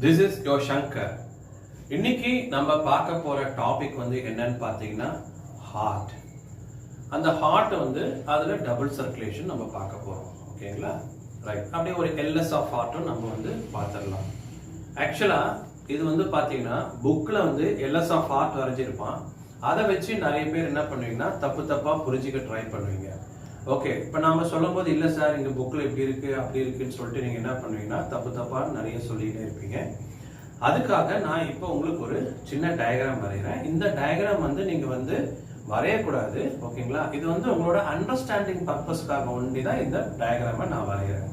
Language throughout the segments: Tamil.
This is your Shankar. இன்னைக்கு நம்ம பார்க்க போற டாபிக் வந்து என்னன்னு பார்த்தீங்கன்னா ஹார்ட். அந்த ஹார்ட் வந்து அதுல டபுள் சர்க்குலேஷன் நம்ம பார்க்க போறோம். ஓகேங்களா? ரைட். அப்படியே ஒரு எல்எஸ் ஆஃப் ஹார்ட்டும் நம்ம வந்து பார்த்துடலாம். ஆக்சுவலா இது வந்து பாத்தீங்கன்னா புக்ல வந்து எல்எஸ் ஆஃப் ஹார்ட் வரைஞ்சிருப்பான். அதை வச்சு நிறைய பேர் என்ன பண்ணுவீங்கன்னா தப்பா புரிஞ்சுக்க ட்ரை பண்ணுவீங்க. ஓகே, இப்போ நாம சொல்லும் போது இல்ல சார் இந்த புக்ல இப்படி இருக்கு அப்படி இருக்குன்னு சொல்லிட்டு நீங்க என்ன பண்ணுவீங்கன்னா தப்பா நிறைய சொல்லிட்டே இருப்பீங்க. அதுக்காக நான் இப்போ உங்களுக்கு ஒரு சின்ன டயக்ராம் வரைகிறேன். இந்த டயக்ராம் வந்து நீங்க வந்து வரையக்கூடாது. ஓகேங்களா? இது வந்து உங்களோட அண்டர்ஸ்டாண்டிங் பர்பஸ்க்காக ஒண்டி தான் இந்த டயக்ராமை நான் வரைகிறேன்.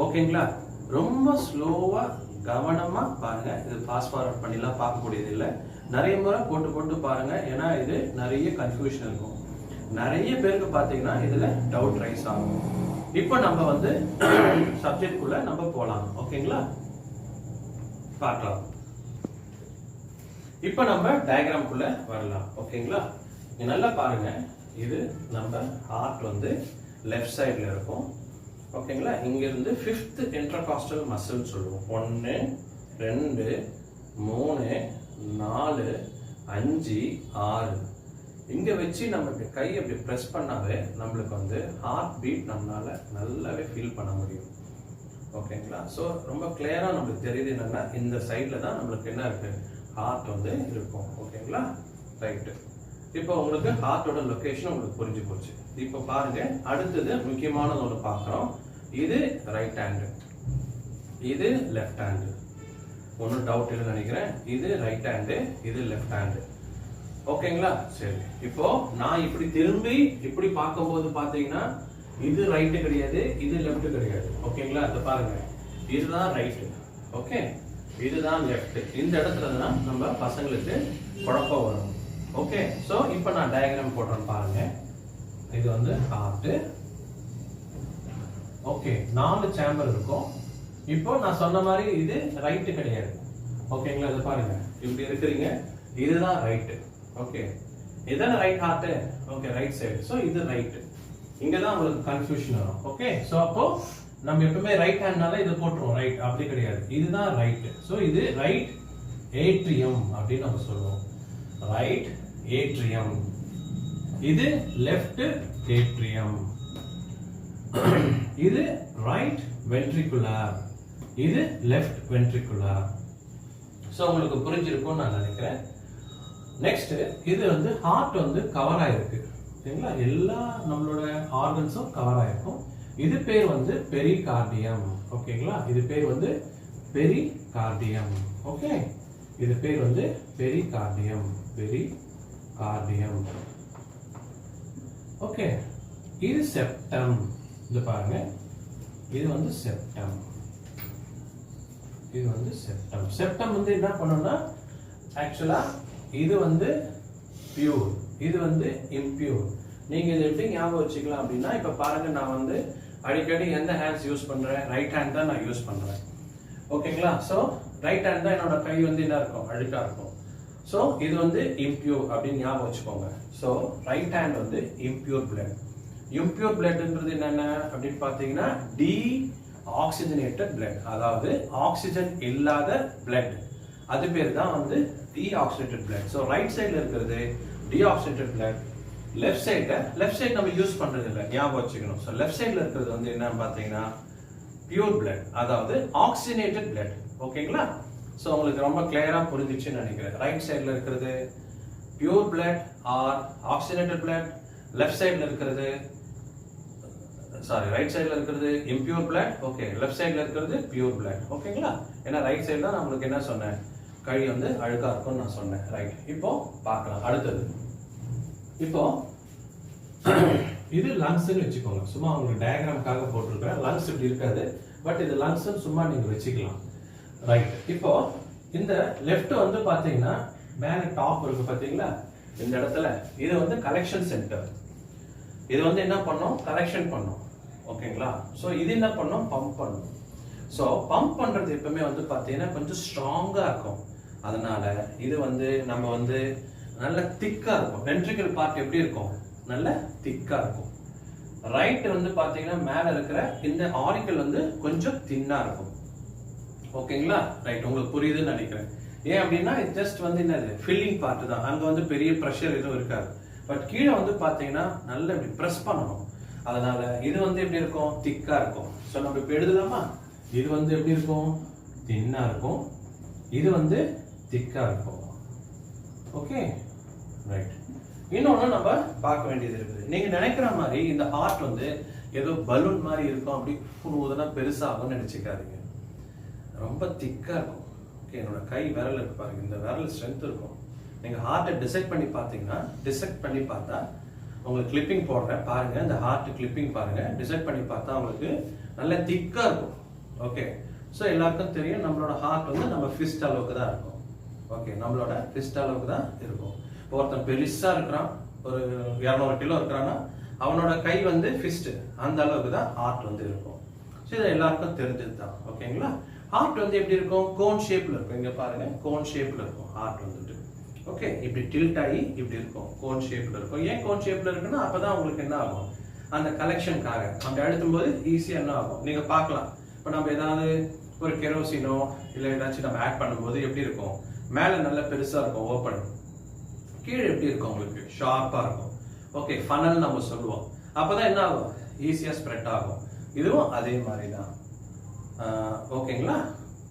ஓகேங்களா? ரொம்ப ஸ்லோவா கவனமா பாருங்க. இது ஃபாஸ்ட் ஃபார்வர்ட் பண்ணிலாம் பார்க்கக்கூடியது இல்லை. நிறைய முறை போட்டு பாருங்க. ஏன்னா இது நிறைய கன்ஃபியூஷன் இருக்கும். நிறைய பேருக்கு பாத்தீங்கன்னா இதுல டவுட் ரைஸ் ஆகும். இப்போ நம்ம வந்து சப்ஜெக்ட் குள்ள நம்ம போலாம். ஓகேங்களா? பார்க்கலாம். இப்போ நம்ம டயக்ராம் குள்ள வரலாம். ஓகேங்களா? நீங்க நல்லா பாருங்க. இது நம்ம ஹார்ட் வந்து லெஃப்ட் சைடுல இருக்கும். ஓகேங்களா? இங்க இருந்து 5th இன்டர்காஸ்டல் மசில் சொல்லுவோம். 1 2 3 4 5 6 இங்க வச்சு நம்ம கை அப்படி பிரஸ் பண்ணாவே நம்மளுக்கு வந்து ஹார்ட் பீட் நம்மளால நல்லாவே ஃபீல் பண்ண முடியும். ஓகேங்களா? ஸோ ரொம்ப கிளியரா நம்மளுக்கு தெரியுது என்னன்னா இந்த சைட்ல தான் நம்மளுக்கு என்ன இருக்கு, ஹார்ட் வந்து இருக்கும். ஓகேங்களா? ரைட்டு. இப்போ உங்களுக்கு ஹார்ட்டோட லொகேஷன் உங்களுக்கு புரிஞ்சு போச்சு. இப்போ பாருங்க, அடுத்தது முக்கியமானது ஒன்று பார்க்குறோம். இது ரைட் ஹேண்டு, இது லெஃப்ட் ஹேண்டு. ஒன்றும் டவுட் இல்லைன்னு நினைக்கிறேன். இது ரைட் ஹேண்டு, இது லெஃப்ட் ஹேண்டு. ஓகேங்களா? சரி. இப்போ நான் இப்படி திரும்பி இப்படி பார்க்கும்போது பாத்தீங்கன்னா இது ரைட் கிடையாது, இது லெஃப்ட் கிடையாது. ஓகேங்களா? இத பாருங்க, இதுதான் ரைட். ஓகே, இதுதான் லெஃப்ட். இந்த இடத்துல தான் நம்ம பசங்களுக்கு குழப்பம் வரும். ஓகே, சோ இப்போ நான் டயக்ராம் போடுறேன் பாருங்க. இது வந்து ஹார்ட். ஓகே, 4 சேம்பர் இருக்கும். இப்போ நான் சொன்ன மாதிரி இது ரைட் கிடையாது. ஓகேங்களா? இத பாருங்க, இப்படி இருக்கிறீங்க, இதுதான் ரைட். ஓகே, இதான right heart. Okay, right side. So இது ரைட். இங்க தான் உங்களுக்கு கன்ஃபியூஷன் வரும். ஓகே, சோ அப்போ நம்ம எப்பவுமே ரைட் ஹேண்ட்னால இது போட்டுருவோம். ரைட் அப்படி கிடையாது, இதுதான் ரைட். சோ இது ரைட் ஏட்ரியம் அப்படின்னு நம்ம சொல்லுவோம். Right atrium. இது லெஃப்ட் ஏட்ரியம். இது ரைட் வென்ட்ரிகுலர், இது லெஃப்ட் வென்ட்ரிகுலர். சோ உங்களுக்கு புரிஞ்சிருக்கும்னு நான் நினைக்கிறேன். நெக்ஸ்ட், இது வந்து ஹார்ட் வந்து கவர் ஆயிருக்கு. சரிங்களா? எல்லா நம்மளோட ஆர்கன்ஸும் கவர் ஆயிருக்கும். இது பேர் வந்து பெரிகார்டியம். ஓகேங்களா? இது பேர் வந்து பெரிகார்டியம். ஓகே, இது பேர் வந்து பெரிகார்டியம். பெரிகார்டியம். ஓகே, இது செப்டம். இது பாருங்க, இது வந்து செப்டம். இது வந்து செப்டம். செப்டம் வந்து என்ன பண்ணணும்னா ஆக்சுவலா இது வந்து பியூர், இது வந்து இம்பியூர். நீங்க இதை எப்படி ஞாபகம் வச்சுக்கலாம் அப்படின்னா, இப்ப பாருங்க, நான் வந்து அடிக்கடி எந்த ஹேண்ட்ஸ் யூஸ் பண்றேன், ரைட் ஹேண்ட் தான் நான் யூஸ் பண்றேன். ஓகேங்களா? சோ ரைட் ஹேண்ட் தான் என்னோட கை வந்து என்ன இருக்கும், அழுக்கா இருக்கும். சோ இது வந்து இம்பியூர் அப்படின்னு ஞாபகம் வச்சுக்கோங்க. சோ ரைட் ஹேண்ட் வந்து இம்பியூர் பிளட். இம்பியூர் பிளட்ன்றது என்னென்ன அப்படின்னு பாத்தீங்கன்னா டி ஆக்சிஜனேட்டட் பிளட், அதாவது ஆக்சிஜன் இல்லாத பிளட். அது பேர் தான் வந்து டீஆக்சிடேட்டட் பிளட். சோ ரைட் சைடுல இருக்கிறது டீஆக்சிடேட்டட் பிளட். லெஃப்ட் சைடு நம்ம யூஸ் பண்றது இல்ல, ஞாபகம் வச்சுக்கணும். சோ லெஃப்ட் சைடுல இருக்கிறது வந்து என்னன்னு பாத்தீங்கன்னா பியூர் பிளட், அதாவது ஆக்சிஜனேட்டட் பிளட். ஓகேங்களா? சோ உங்களுக்கு ரொம்ப கிளியரா புரிஞ்சிச்சுன்னு நினைக்கிறேன். ரைட் சைடுல இருக்கிறது pure blood or oxygenated blood. Left சைடுல இருக்கிறது ரைட் சைடுல இருக்கிறது இம்பியூர் பிளட். ஓகே, லெஃப்ட் சைடுல இருக்கிறது பியூர் பிளட். ஓகேங்களா? ஏன்னா ரைட் சைடு தான் நம்மளுக்கு என்ன சொன்னேன், கை வந்து அழுக்கா இருக்கும்னு நான் சொன்னேன். ரைட். இப்போ பார்க்கலாம் அடுத்தது. இப்போ இது லங்ஸ்ன்னு வச்சுக்கோங்க. சும்மா உங்களுக்கு டயக்ராம்காக போட்டிருக்கேன். லங்ஸ் இப்படி இருக்காது, பட் இது லங்ஸ் சும்மா நீங்க வச்சுக்கலாம். ரைட். இப்போ இந்த லெஃப்ட் வந்து பாத்தீங்கன்னா மேல டாப் இருக்கு பாத்தீங்களா, இந்த இடத்துல இது வந்து கலெக்ஷன் சென்டர். இது வந்து என்ன பண்ணும், கலெக்ஷன் பண்ணும். ஓகேங்களா? சோ இது என்ன பண்ணும், பம்ப் பண்ணும். சோ பம்ப் பண்றது எப்பவுமே வந்து பாத்தீங்கன்னா கொஞ்சம் ஸ்ட்ராங்கா இருக்கும். அதனால இது வந்து நம்ம வந்து நல்ல திக்கா இருக்கும். வென்ட்ரிக்கல் பார்ட் எப்படி இருக்கும், நல்ல திக்கா இருக்கும். ரைட் வந்து பாத்தீங்கன்னா மேல இருக்கிற இந்த ஆரிக்கல் வந்து கொஞ்சம் தின்னா இருக்கும். ஓகேங்களா? ரைட், உங்களுக்கு புரியுதுன்னு நினைக்கிறேன். ஏன் அப்படின்னா இது ஜஸ்ட் வந்து என்னது ஃபில்லிங் பார்ட் தான். அங்க வந்து பெரிய ப்ரெஷர் எதுவும் இருக்காது. பட் கீழே வந்து பாத்தீங்கன்னா நல்லா இப்படி ப்ரெஸ் பண்ணணும். அதனால இது வந்து எப்படி இருக்கும்? திக்கா இருக்கும். ஸோ நம்ம இப்போ எழுதலாமா? இது வந்து எப்படி இருக்கும்? தின்னா இருக்கும். இது வந்து திக்கா இருக்கும். Okay, right. இன்னொன்னு நம்ம பார்க்க வேண்டியது இருக்குது. நீங்க நினைக்கிற மாதிரி இந்த ஹார்ட் வந்து ஏதோ பலூன் மாதிரி இருக்கும், அப்படி புழுவதுனா பெருசாகும்னு நினைச்சுக்காதீங்க. ரொம்ப திக்கா இருக்கும். ஓகே, என்னோட கை விரல் இருக்கு பாருங்க, இந்த விரல் ஸ்ட்ரென்த் இருக்கும். நீங்க ஹார்ட்டை டிசெக்ட் பண்ணி பார்த்தா உங்களுக்கு கிளிப்பிங் போடுறேன் பாருங்க. இந்த ஹார்ட் கிளிப்பிங் பாருங்க, டிசெக்ட் பண்ணி பார்த்தா உங்களுக்கு நல்ல திக்கா இருக்கும். ஓகே, ஸோ எல்லாருக்கும் தெரியும் நம்மளோட ஹார்ட் வந்து நம்ம ஃபிஸ்ட் அளவுக்கு தான் இருக்கும். ஓகே, நம்மளோட ஃபிஸ்ட் அளவுக்கு தான் இருக்கும். இப்போ ஒருத்தன் பெருசா இருக்கிறான், ஒரு 200 கிலோ இருக்கிறான்னா அவனோட கை வந்து ஃபிஸ்ட் அந்த அளவுக்கு தான் ஹார்ட் வந்து இருக்கும். ஸோ இது எல்லாருக்கும் தெரிஞ்சது தான். ஓகேங்களா? ஹார்ட் வந்து எப்படி இருக்கும்? கோன் ஷேப்ல இருக்கும். இங்க பாருங்க, கோன் ஷேப்ல இருக்கும் ஹார்ட் வந்துட்டு. ஓகே, இப்படி டில்ட் ஆகி இப்படி இருக்கும், கோன் ஷேப்ல இருக்கும். ஏன் கோன் ஷேப்ல இருக்குன்னா அப்பதான் உங்களுக்கு என்ன ஆகும், அந்த கலெக்ஷனுக்காக அப்படி அழுத்தும் போது ஈஸியா என்ன ஆகும் நீங்க பார்க்கலாம். இப்போ நம்ம ஏதாவது ஒரு கெரோசினோ இல்லை ஏதாச்சும் நம்ம ஆட் பண்ணும்போது எப்படி இருக்கும்? மேல நல்ல பெருசா இருக்கும் ஓப்பன், கீழே எப்படி இருக்கும்? உங்களுக்கு ஷார்ப்பா இருக்கும். ஓகே, ஃபனல் நம்ம சொல்லுவோம். அப்பதான் என்ன ஆகும்? ஈஸியா ஸ்ப்ரெட் ஆகும். இதுவும் அதே மாதிரி தான். ஓகேங்களா?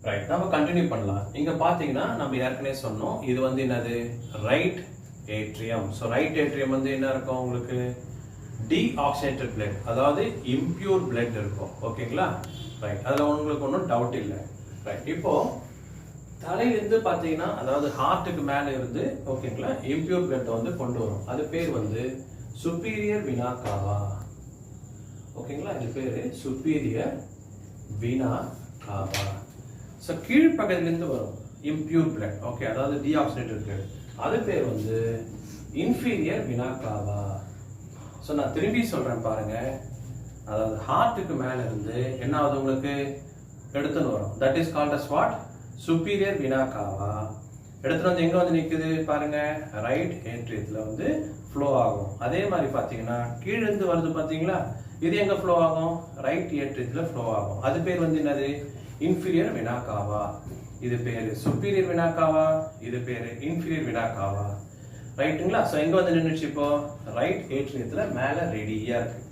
ரைட், நம்ம கண்டினியூ பண்ணலாம். இங்க பாத்தீங்கன்னா நம்ம ஏற்கனவே சொன்னோம், இது வந்து என்னது? Right atrium. So right atrium வந்து என்ன இருக்கும்? உங்களுக்கு டீஆக்சிஜனேட்டட் பிளட், அதாவது இம்பியூர் பிளட் இருக்கும். ஓகேங்களா? ரைட், அதுல உங்களுக்கு ஒன்றும் டவுட் இல்லை. ரைட், இப்போ தலையிலிருந்து பாத்தீங்கன்னா, அதாவது ஹார்ட்டுக்கு மேல இருந்து ஓகேங்களா இம்பியூர் பிளட் வந்து கொண்டு வரும். அது பேர் வந்து சுப்பீரியர் வீனா காவா. ஓகேங்களா? இது பேரு சுப்பீரியர் வீனா காவா. ஸோ கீழ்ப்பகுதியிலிருந்து வரும் இம்பியூர் பிளட். ஓகே, அதாவது டீஆக்சிஜனேட்டட் பிளட், அது பேர் வந்து இன்ஃபீரியர் வீனா காவா. ஸோ நான் திரும்பி சொல்றேன் பாருங்க. அதாவது ஹார்ட்டுக்கு மேல இருந்து என்ன ஆகுது? உங்களுக்கு எடுத்துன்னு வரும். That is called as what? Superior vena cava. எடுத்துட்டு வந்து எங்க வந்து நிக்குது பாருங்க? ரைட் ஏட்ரியத்துல வந்து ஃப்ளோ ஆகும். அதே மாதிரி பாத்தீங்கன்னா கீழ இருந்து வருது பாத்தீங்களா? இது எங்க ஃப்ளோ ஆகும்? ரைட் ஏட்ரியத்துல ஃப்ளோ ஆகும். அது பேர் வந்து என்னது? இன்ஃபீரியர் வீனா காவா. இது பேரு சுப்பீரியர் வீனா காவா, இது பேரு இன்ஃபீரியர் வீனா காவா. ரைட்டுங்களா? சோ எங்க வந்து நின்னுச்சு இப்போ? ரைட் ஏட்ரியத்துல மேல ரெடியா இருக்கு.